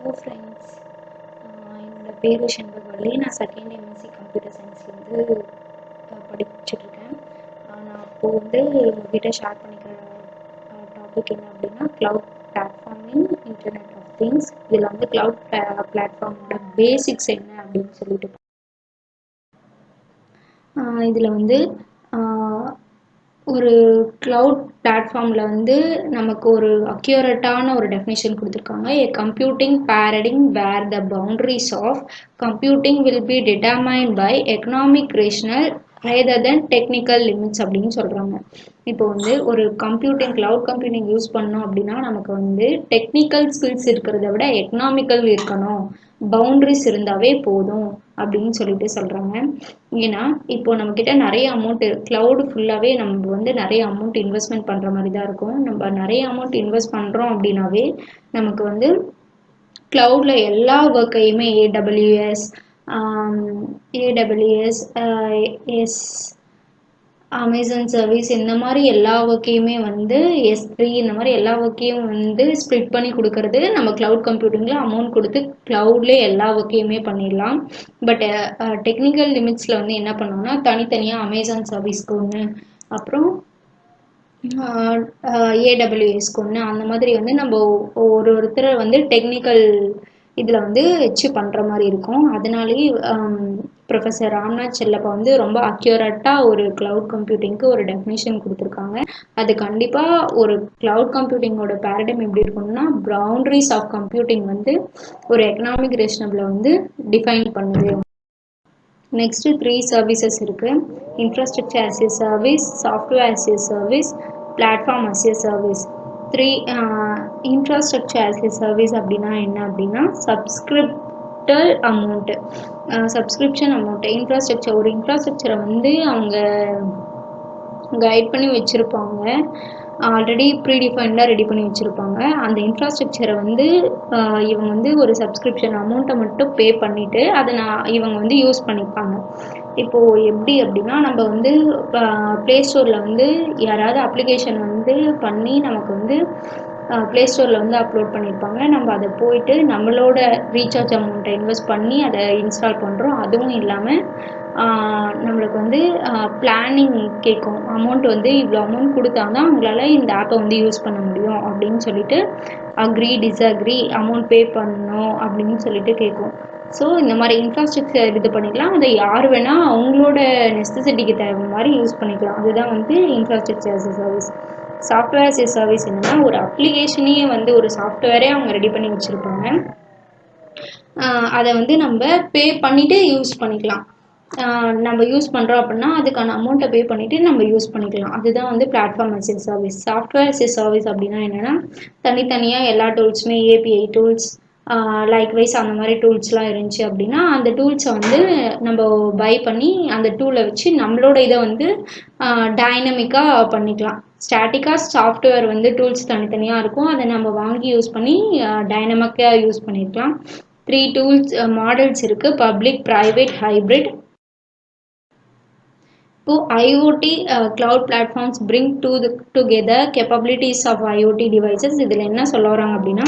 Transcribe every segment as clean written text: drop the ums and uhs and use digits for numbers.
Hello friends, என்னோட பேர் செண்பகவல்லி. நான் செகண்ட் எம்எஸ்சி கம்ப்யூட்டர் சயின்ஸ்லேருந்து படிச்சுட்ருக்கேன். நான் அப்போது உங்ககிட்ட ஷேர் பண்ணிக்கிற டாபிக் என்ன அப்படின்னா cloud platforming internet of things. இதில் க்ளவுட் பிளாட்ஃபார்மோட பேசிக்ஸ் என்ன அப்படின்னு சொல்லிட்டு இதில் ஒரு க்ளவுட் பிளாட்ஃபார்மில் நமக்கு ஒரு அக்யூரேட்டான ஒரு டெஃபினேஷன் கொடுத்துருக்காங்க. A computing paradigm where the boundaries of computing will be determined by economic rational rather than technical limits அப்படின்னு சொல்கிறாங்க. இப்போ ஒரு க்ளவுட் கம்ப்யூட்டிங் யூஸ் பண்ணோம் அப்படின்னா நமக்கு டெக்னிக்கல் ஸ்கில்ஸ் இருக்கிறத விட எக்கனாமிக்கல் இருக்கணும், பவுண்டரிஸ் இருந்தாவே போதும் அப்படின்னு சொல்லிட்டு சொல்கிறாங்க. ஏன்னா இப்போ நம்மக்கிட்ட நிறைய அமௌண்ட் க்ளவுடு ஃபுல்லாகவே நம்ம நிறைய அமௌண்ட் இன்வெஸ்ட்மெண்ட் பண்ணுற மாதிரி தான் இருக்கும். நம்ம நிறைய அமௌண்ட் இன்வெஸ்ட் பண்ணுறோம் அப்படின்னாவே நமக்கு க்ளவுடில் எல்லா ஒர்க்கையுமே ஏடபிள்யூஎஸ் அமேசான் சர்வீஸ் இந்த மாதிரி எல்லா ஒர்க்கையுமே S3 இந்த மாதிரி எல்லா ஒர்க்கையும் ஸ்ப்ளிட் பண்ணி கொடுக்கறது. நம்ம க்ளவுட் கம்ப்யூட்டிங்கில் அமௌண்ட் கொடுத்து க்ளவுட்லேயே எல்லா ஒர்க்கையுமே பண்ணிடலாம். பட் டெக்னிக்கல் லிமிட்ஸில் என்ன பண்ணோம்னா தனித்தனியாக அமேசான் சர்வீஸ்க்கு ஒன்று, அப்புறம் ஏடபிள்யூஎஸ்க்கு ஒன்று, அந்த மாதிரி நம்ம ஒருத்தர் டெக்னிக்கல் இதில் வச்சு பண்ணுற மாதிரி இருக்கும். அதனாலேயே ப்ரொஃபஸர் ராம்நாத் செல்லப்பா ரொம்ப அக்யூரேட்டாக ஒரு க்ளவுட் கம்ப்யூட்டிங்க்கு ஒரு டெஃபினேஷன் கொடுத்துருக்காங்க. அது கண்டிப்பாக ஒரு க்ளவுட் கம்ப்யூட்டிங்கோட பேரடைம் எப்படி இருக்கணும்னா பவுண்டரிஸ் ஆஃப் கம்ப்யூட்டிங் ஒரு எக்கனாமிக் ரேஷனபிளை டிஃபைன் பண்ணுது. நெக்ஸ்ட் 3 சர்வீசஸ் இருக்கு. Infrastructure as a service, software as a service, platform as a service. Infrastructure as a service அப்படின்னா என்ன அப்படின்னா சப்ஸ்கிரிப்ஷன் அமௌண்ட். ஒரு இன்ஃப்ராஸ்ட்ரக்சரை அவங்க கைட் பண்ணி வச்சுருப்பாங்க, ஆல்ரெடி ப்ரீடிஃபைன்டாக ரெடி பண்ணி வச்சுருப்பாங்க. அந்த இன்ஃப்ராஸ்ட்ரக்சரை இவங்க ஒரு சப்ஸ்கிரிப்ஷன் அமௌண்ட்டை மட்டும் பே பண்ணிவிட்டு அதை இவங்க யூஸ் பண்ணிப்பாங்க. இப்போது எப்படி அப்படின்னா நம்ம ப்ளே ஸ்டோரில் யாராவது அப்ளிகேஷன் பண்ணி நமக்கு ப்ளே ஸ்டோரில் அப்லோட் பண்ணியிருப்பாங்க. நம்ம அதை போயிட்டு நம்மளோட ரீசார்ஜ் அமௌண்ட்டை இன்வெஸ்ட் பண்ணி அதை இன்ஸ்டால் பண்ணுறோம். அதுவும் இல்லாமல் நம்மளுக்கு பிளானிங் கேட்கும். அமௌண்ட் இவ்வளோ அமௌண்ட் கொடுத்தாங்கன்னா அவங்களால இந்த ஆப்பை யூஸ் பண்ண முடியும் அப்படின்னு சொல்லிட்டு அக்ரி டிஸ்அக்ரி அமௌண்ட் பே பண்ணணும் அப்படின்னு சொல்லிட்டு கேட்கும். ஸோ இந்த மாதிரி இன்ஃப்ராஸ்ட்ரக்சர் இது பண்ணிக்கலாம். அதை யார் வேணால் அவங்களோட நெசசிட்டிக்கு தேவை மாதிரி யூஸ் பண்ணிக்கலாம். அதுதான் infrastructure as a service. Software as a service என்னன்னா ஒரு அப்ளிகேஷனையே ஒரு சாஃப்ட்வேரே அவங்க ரெடி பண்ணி வச்சுருப்பாங்க. அதை நம்ம பே பண்ணிவிட்டு யூஸ் பண்ணிக்கலாம். நம்ம யூஸ் பண்ணுறோம் அப்படின்னா அதுக்கான அமௌண்ட்டை பே பண்ணிவிட்டு நம்ம யூஸ் பண்ணிக்கலாம். அதுதான் platform as a service. Software as a service அப்படின்னா என்னென்னா தனித்தனியாக எல்லா டூல்ஸுமே ஏபிஐ டூல்ஸ் லைக்வைஸ் அந்த மாதிரி டூல்ஸ்லாம் இருந்துச்சு அப்படின்னா அந்த டூல்ஸை நம்ம பை பண்ணி அந்த டூலை வச்சு நம்மளோட இதை டைனமிக்காக பண்ணிக்கலாம். ஸ்டாட்டிக்காக சாஃப்ட்வேர் டூல்ஸ் தனித்தனியாக இருக்கும், அதை நம்ம வாங்கி யூஸ் பண்ணி டைனமிக்காக யூஸ் பண்ணிக்கலாம். 3 டூல்ஸ் மாடல்ஸ் இருக்குது: பப்ளிக், ப்ரைவேட், ஹைப்ரிட். இப்போ IoT cloud platforms bring together capabilities of IoT devices. இதில் என்ன சொல்ல வராங்க அப்படின்னா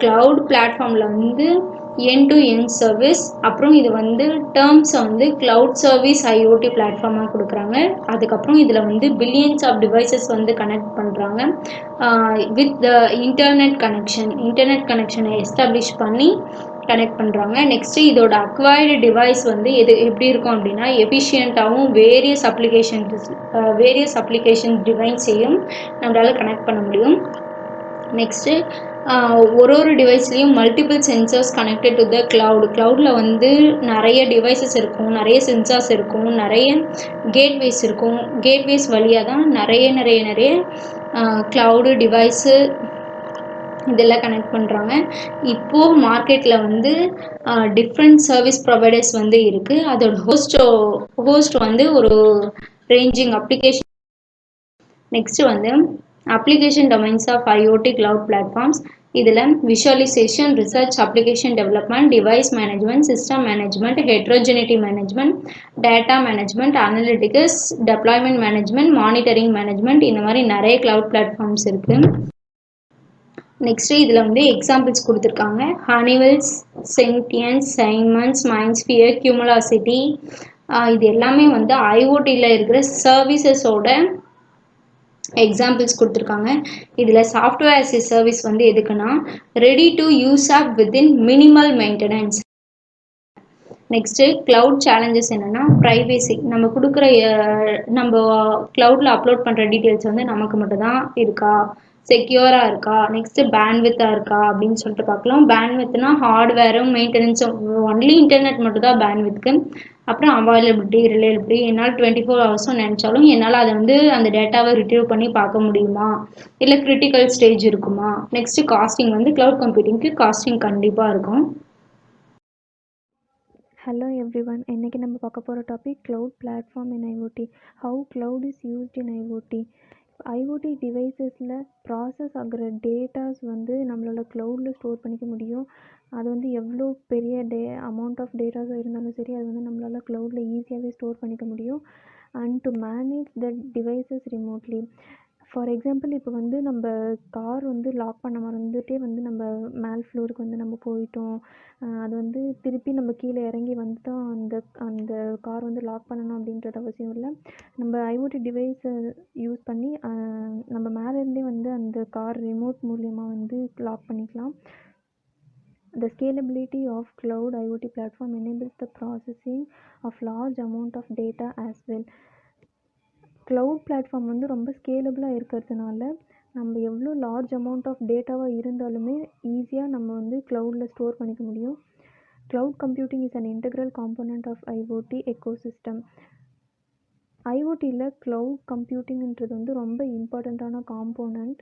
cloud platformல end to end service, அப்புறம் இது டேர்ம்ஸை cloud service IoT பிளாட்ஃபார்மாக கொடுக்குறாங்க. அதுக்கப்புறம் இதில் billions of devices கனெக்ட் பண்ணுறாங்க வித் த இன்டர்நெட் கனெக்ஷனை எஸ்டாப்ளிஷ் பண்ணி கனெக்ட் பண்ணுறாங்க. நெக்ஸ்ட்டு இதோட அக்வைர்டு டிவைஸ் எப்படி இருக்கும் அப்படின்னா எஃபிஷியண்ட்டாகவும் வேரியஸ் அப்ளிகேஷன் டிவைஸையும் நம்மளால் கனெக்ட் பண்ண முடியும். நெக்ஸ்ட்டு ஒரு டிவைஸ்லேயும் multiple sensors connected to the க்ளவுடில் நிறைய டிவைசஸ் இருக்கும், நிறைய சென்சார்ஸ் இருக்கும், நிறைய கேட்வேஸ் இருக்கும். கேட்வேஸ் வழியாக தான் நிறைய க்ளவுடு டிவைஸு இதெல்லாம் கனெக்ட் பண்ணுறாங்க. இப்போது மார்க்கெட்டில் டிஃப்ரெண்ட் சர்வீஸ் ப்ரொவைடர்ஸ் இருக்குது. அதோட ஹோஸ்ட் ஒரு ranging application. Next application domains of IoT cloud platforms. இதில் visualization, research, application development, device management, system management, heterogeneity management, data management, analytics, deployment management, monitoring management, இந்த மாதிரி நிறைய cloud platforms இருக்குது. Next இதில் வந்து எக்ஸாம்பிள்ஸ் கொடுத்துருக்காங்க. ஹனிவெல்ஸ், சென்டியன்ஸ், Symons, மைண்ட்ஸ்பியர், கியூமுலாசிட்டி, இது எல்லாமே வந்து ஐஓடியில் இருக்கிற சர்வீசஸோட எக்ஸாம்பிள்ஸ் கொடுத்துருக்காங்க. இதில் சாஃப்ட்வேர் ஆஸ் எ சர்வீஸ் வந்து எதுக்குன்னா ready to use app within minimal maintenance. Next cloud challenges என்னென்னா ப்ரைவேசி. நம்ம கொடுக்குற நம்ம க்ளவுடில் அப்லோட் பண்ணுற டீட்டெயில்ஸ் வந்து நமக்கு மட்டும்தான் இருக்கா, செக்யூராக இருக்கா. நெக்ஸ்ட்டு பேண்ட்வித்தாக இருக்கா அப்படின்னு சொல்லிட்டு பார்க்கலாம். பேண்ட்வித்னா ஹார்ட்வேரும் மெயின்டெனன்ஸும், ஒன்லி இன்டர்நெட் மட்டும் தான் பேண்ட்வித்க்கு. அப்புறம் அவைலபிலிட்டி, ரிலையபிலிட்டி, என்னால் 24 ஹவர்ஸும் நினச்சாலும் என்னால் அதை வந்து அந்த டேட்டாவை ரிட்ரீவ் பண்ணி பார்க்க முடியுமா, இல்லை கிரிட்டிக்கல் ஸ்டேஜ் இருக்குமா. நெக்ஸ்ட்டு காஸ்டிங் வந்து க்ளவுட் கம்ப்யூட்டிங்க்கு காஸ்டிங் கண்டிப்பாக இருக்கும். Hello everyone, இன்னைக்கு நம்ம பார்க்க போகிற topic cloud platform in IoT. How cloud is used in IoT. IoT டிவைசஸில் ப்ராசஸ் ஆகிற டேட்டாஸ் வந்து நம்மளோட க்ளவுடில் ஸ்டோர் பண்ணிக்க முடியும். அது வந்து எவ்வளோ பெரிய அமௌண்ட் ஆஃப் டேட்டாஸாக இருந்தாலும் சரி, அது வந்து நம்மளால் க்ளவுடில் ஈஸியாகவே ஸ்டோர் பண்ணிக்க முடியும். And to manage the devices remotely. For example, இப்போ வந்து நம்ம கார் வந்து லாக் பண்ண மறந்துட்டே வந்து நம்ம மேல் ஃப்ளோருக்கு வந்து நம்ம போயிட்டோம். அது வந்து திருப்பி நம்ம கீழே இறங்கி வந்து தான் அந்த கார் வந்து லாக் பண்ணணும் அப்படின்றது அவசியம் இல்லை. நம்ம ஐஓடி டிவைஸை யூஸ் பண்ணி நம்ம மேலேருந்தே வந்து அந்த கார் ரிமோட் மூலியமாக வந்து லாக் பண்ணிக்கலாம். The scalability of cloud IoT platform enables the processing of large amount of data as well. Cloud platform வந்து ரொம்ப ஸ்கேலபிளாக இருக்கிறதுனால நம்ம எவ்வளோ லார்ஜ் அமௌண்ட் ஆஃப் டேட்டாவாக இருந்தாலுமே ஈஸியாக நம்ம வந்து க்ளவுடில் ஸ்டோர் பண்ணிக்க முடியும். Cloud computing is an integral component of IoT ecosystem. ஐஓடியில் க்ளவுட் கம்ப்யூட்டிங்ன்றது வந்து ரொம்ப இம்பார்ட்டண்ட்டான காம்போனண்ட்.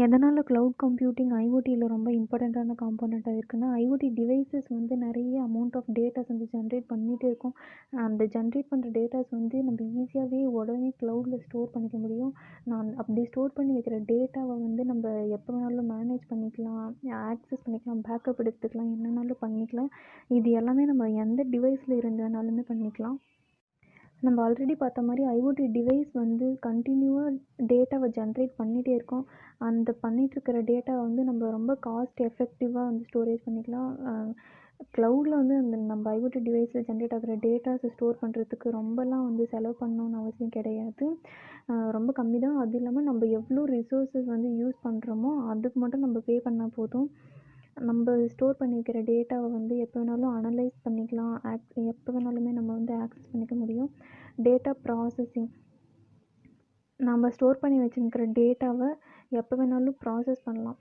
எதனால் க்ளவுட் கம்ப்யூட்டிங் ஐஓடியில் ரொம்ப இம்பார்ட்டண்ட்டான காம்போனண்ட்டாக இருக்குன்னா, ஐஓடி டிவைசஸ் வந்து நிறைய அமௌண்ட் ஆஃப் டேட்டாஸ் வந்து ஜென்ரேட் பண்ணிகிட்டே இருக்கும். அந்த ஜென்ரேட் பண்ணுற டேட்டாஸ் வந்து நம்ம ஈஸியாகவே உடனே க்ளவுடில் ஸ்டோர் பண்ணிக்க முடியும். அப்படி ஸ்டோர் பண்ணி வைக்கிற டேட்டாவை வந்து நம்ம எப்போ வேணாலும் மேனேஜ் பண்ணிக்கலாம், ஆக்சஸ் பண்ணிக்கலாம், பேக்கப் எடுத்துக்கலாம், என்னன்னாலும் பண்ணிக்கலாம். இது எல்லாமே நம்ம எந்த டிவைஸில் இருந்து வேணாலுமே பண்ணிக்கலாம். நம்ம ஆல்ரெடி பார்த்த மாதிரி ஐஓடி டிவைஸ் வந்து கண்டினியூவாக டேட்டாவை ஜென்ரேட் பண்ணிகிட்டே இருக்கோம். அந்த பண்ணிகிட்ருக்கிற டேட்டாவை வந்து நம்ம ரொம்ப காஸ்ட் எஃபெக்டிவாக வந்து ஸ்டோரேஜ் பண்ணிக்கலாம். க்ளவுடில் வந்து அந்த நம்ம ஐஓடி டிவைஸில் ஜென்ரேட் ஆகிற டேட்டாஸை ஸ்டோர் பண்ணுறதுக்கு ரொம்பலாம் வந்து செலவு பண்ணணுன்னு அவசியம் கிடையாது. ரொம்ப கம்மி தான். அது இல்லாமல் நம்ம எவ்வளோ ரிசோர்ஸஸ் வந்து யூஸ் பண்ணுறோமோ அதுக்கு மட்டும் நம்ம பே பண்ணால் போதும். நம்ம ஸ்டோர் பண்ணி வைக்கிற டேட்டாவை வந்து எப்போ வேணாலும் அனலைஸ் பண்ணிக்கலாம், எப்போ வேணாலுமே நம்ம வந்து ஆக்சஸ் பண்ணிக்க முடியும். டேட்டா ப்ராசஸிங், நம்ம ஸ்டோர் பண்ணி வச்சுருக்கிற டேட்டாவை எப்போ வேணாலும் ப்ராசஸ் பண்ணலாம்,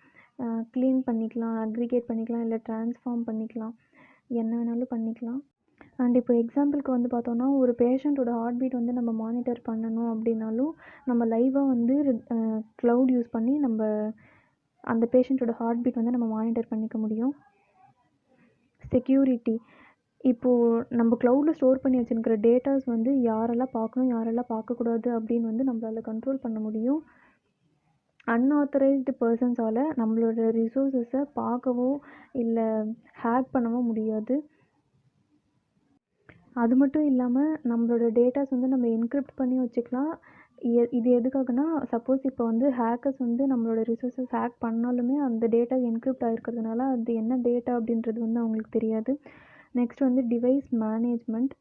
க்ளீன் பண்ணிக்கலாம், அக்ரிகேட் பண்ணிக்கலாம், இல்லை ட்ரான்ஸ்ஃபார்ம் பண்ணிக்கலாம், என்ன வேணாலும் பண்ணிக்கலாம். அண்ட் இப்போ எக்ஸாம்பிளுக்கு வந்து பார்த்தோன்னா, ஒரு பேஷண்ட்டோட ஹார்ட் பீட் வந்து நம்ம மானிட்டர் பண்ணணும் அப்படின்னாலும் நம்ம லைவாக வந்து க்ளவுட் யூஸ் பண்ணி நம்ம அந்த பேஷண்ட்டோட ஹார்ட் பீட் வந்து நம்ம மானிட்டர் பண்ணிக்க முடியும். செக்யூரிட்டி, இப்போது நம்ம க்ளவுடில் ஸ்டோர் பண்ணி வச்சுருக்கிற டேட்டாஸ் வந்து யாரெல்லாம் பார்க்கணும், யாரெல்லாம் பார்க்கக்கூடாது அப்படின்னு வந்து நம்மளால் கண்ட்ரோல் பண்ண முடியும். அன்ஆத்தரைஸ்டு பர்சன்ஸால் நம்மளோட ரிசோர்ஸஸை பார்க்கவோ இல்லை ஹேக் பண்ணவோ முடியாது. அது மட்டும் இல்லாமல் நம்மளோட டேட்டாஸ் வந்து நம்ம என்கிரிப்ட் பண்ணி வச்சுக்கலாம். இது எதுக்காகனா, சப்போஸ் இப்போ வந்து ஹேக்கர்ஸ் வந்து நம்மளோட ரிசோர்ஸஸ் ஹேக் பண்ணாலுமே அந்த டேட்டா என்கிரிப்ட் ஆகிருக்கிறதுனால அது என்ன டேட்டா அப்படின்றது வந்து அவங்களுக்கு தெரியாது. நெக்ஸ்ட் வந்து டிவைஸ் மேனேஜ்மெண்ட்.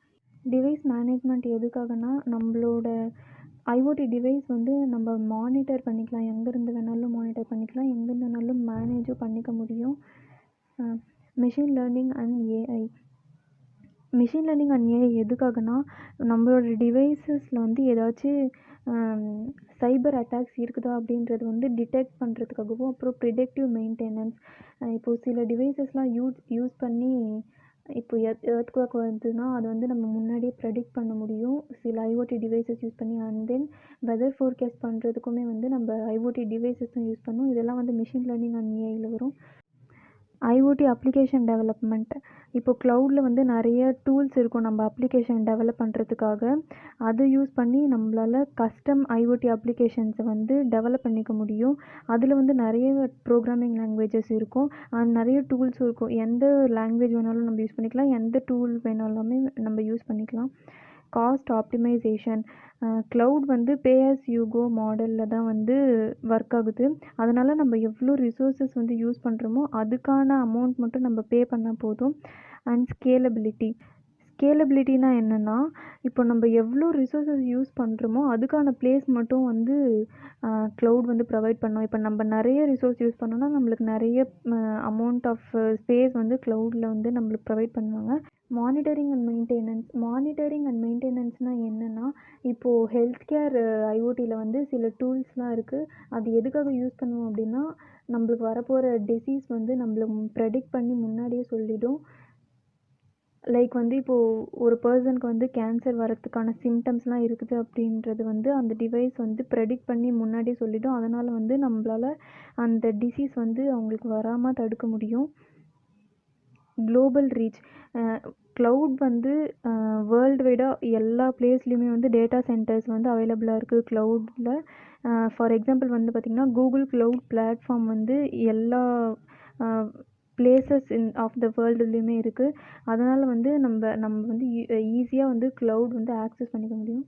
டிவைஸ் மேனேஜ்மெண்ட் எதுக்காகனா, நம்மளோட ஐஓடி டிவைஸ் வந்து நம்ம மானிட்டர் பண்ணிக்கலாம், எங்கேருந்து வேணாலும் மானிட்டர் பண்ணிக்கலாம், எங்கேருந்து வேணாலும் மேனேஜும் பண்ணிக்க முடியும். Machine learning and AI. Machine learning and AI எதுக்காகனா, நம்மளோட டிவைசஸில் வந்து ஏதாச்சும் சைபர் அட்டாக்ஸ் இருக்குதா அப்படின்றது வந்து டிடெக்ட் பண்ணுறதுக்காகவும், அப்புறம் ப்ரிடிக்டிவ் மெயின்டெனன்ஸ். இப்போது சில டிவைசஸ்லாம் யூஸ் பண்ணி இப்போ எர்த்குவேக் வருதுன்னா அது வந்து நம்ம முன்னாடியே ப்ரெடிக்ட் பண்ண முடியும் சில ஐஓடி டிவைசஸ் யூஸ் பண்ணி. அண்ட் தென் வெதர் ஃபோர்காஸ்ட் பண்ணுறதுக்குமே வந்து நம்ம ஐஓடி டிவைசஸ் தான் யூஸ் பண்ணும். இதெல்லாம் வந்து மிஷின் லேர்னிங் அண்ட் ஏஐயில் வரும். IoT application development. இப்போ க்ளவுடில் வந்து நிறைய டூல்ஸ் இருக்கும் நம்ம அப்ளிகேஷன் டெவலப் பண்ணுறதுக்காக. அதை யூஸ் பண்ணி நம்மளால் கஸ்டம் ஐஓடி அப்ளிகேஷன்ஸை வந்து டெவலப் பண்ணிக்க முடியும். அதில் வந்து நிறைய ப்ரோக்ராமிங் லாங்குவேஜஸ் இருக்கும் அண்ட் நிறைய டூல்ஸும் இருக்கும். எந்த லாங்குவேஜ் வேணாலும் நம்ம யூஸ் பண்ணிக்கலாம், எந்த டூல் வேணாலுமே நம்ம யூஸ் பண்ணிக்கலாம். Cost optimisation. க்ளவுட் வந்து பே ஆஸ் யூ கோ மாடலில் தான் வந்து ஒர்க் ஆகுது. அதனால் நம்ம எவ்வளோ ரிசோர்ஸஸ் வந்து யூஸ் பண்ணுறோமோ அதுக்கான அமௌண்ட் மட்டும் நம்ம பே பண்ணால் போதும். அண்ட் ஸ்கேலபிலிட்டினா என்னென்னா, இப்போ நம்ம எவ்வளோ ரிசோர்ஸஸ் யூஸ் பண்ணுறோமோ அதுக்கான பிளேஸ் மட்டும் வந்து க்ளவுட் வந்து ப்ரொவைட் பண்ணோம். இப்போ நம்ம நிறைய ரிசோர்ஸ் யூஸ் பண்ணோம்னா நம்மளுக்கு நிறைய அமௌண்ட் ஆஃப் ஸ்பேஸ் வந்து க்ளவுடில் வந்து நம்மளுக்கு ப்ரொவைட் பண்ணுவாங்க. மானிட்டரிங் அண்ட் மெயின்டெனன்ஸ்னால் என்னென்னா, இப்போது ஹெல்த் கேர் ஐஓடியில் வந்து சில டூல்ஸ்லாம் இருக்குது. அது எதுக்காக யூஸ் பண்ணுவோம் அப்படின்னா, நம்மளுக்கு வரப்போகிற டிசீஸ் வந்து நம்மள ப்ரெடிக்ட் பண்ணி முன்னாடியே சொல்லிடும். லைக் வந்து இப்போது ஒரு பர்சனுக்கு வந்து கேன்சர் வரத்துக்கான சிம்டம்ஸ்லாம் இருக்குது அப்படின்றது வந்து அந்த டிவைஸ் வந்து ப்ரெடிக்ட் பண்ணி முன்னாடியே சொல்லிடும். அதனால் வந்து நம்மளால் அந்த டிசீஸ் வந்து அவங்களுக்கு வராமல் தடுக்க முடியும். Global reach. க்ளவுட் வந்து வேர்ல்டு வைடாக எல்லா பிளேஸ்லையுமே வந்து டேட்டா சென்டர்ஸ் வந்து அவைலபிளாக இருக்குது க்ளவுடில். ஃபார் எக்ஸாம்பிள் வந்து பார்த்திங்கன்னா கூகுள் க்ளவுட் பிளாட்ஃபார்ம் வந்து எல்லா பிளேசஸ் ஆஃப் த வேர்ல்டுலேயுமே இருக்குது. அதனால் வந்து நம்ம வந்து ஈஸியாக வந்து க்ளவுட் வந்து ஆக்சஸ் பண்ணிக்க முடியும்.